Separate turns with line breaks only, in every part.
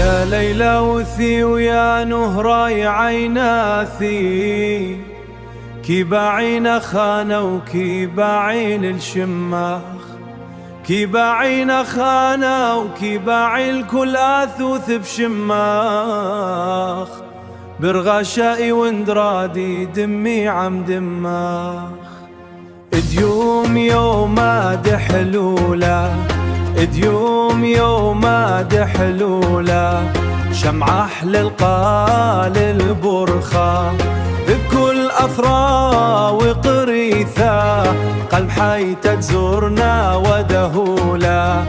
يا ليلى وثي ويا نهراي عيناثي، كي بعين خانة وكي بعين الشماخ، كي بعين خانة وكي بعين الكل آثوث بشماخ، برغشائي واندرادي دمي عم دماخ. ديوم يوم دحلولة، ديوم يوم دحلولة، شمعة أحلى القال البرخة، بكل أثرى وقريثة، قلب حيتة تزورنا ودهولة،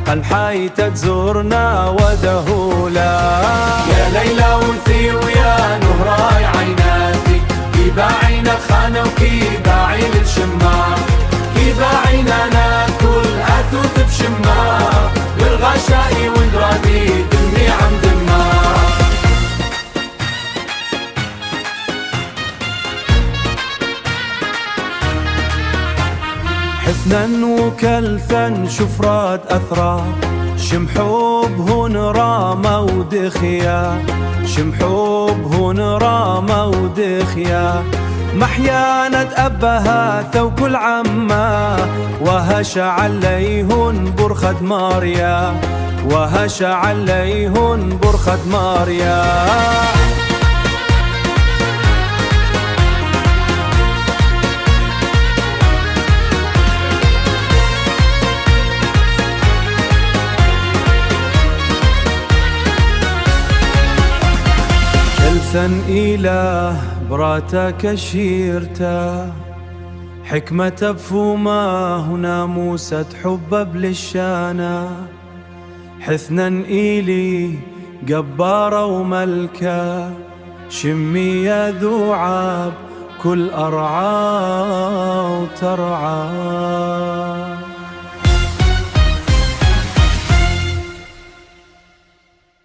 قلب حيتة تزورنا ودهولة.
يا ليلى وثي ويا نهراي عيناتي، كي بعين خانة وكي بعين الشماخ، كي بعين أنا كل أثوث بشماخ، بالغشائي واندرادي دمي عم دماخ.
حثنا وكلثا شفرات أثرى، شمحوب هون رامة ودخيا، شمحوب هون رامة ودخيا، محيانة أبها ثو كل عما، وهش عليهن برخة ماريا، وهش عليهن برخة ماريا. كلثا إله براتا كشيرتا، حكمة بفوما هنا موسى تحب بالشانا، حثنا إيلي جبارة وملكة، شمي يا ذو عاب كل أرعى وترعى.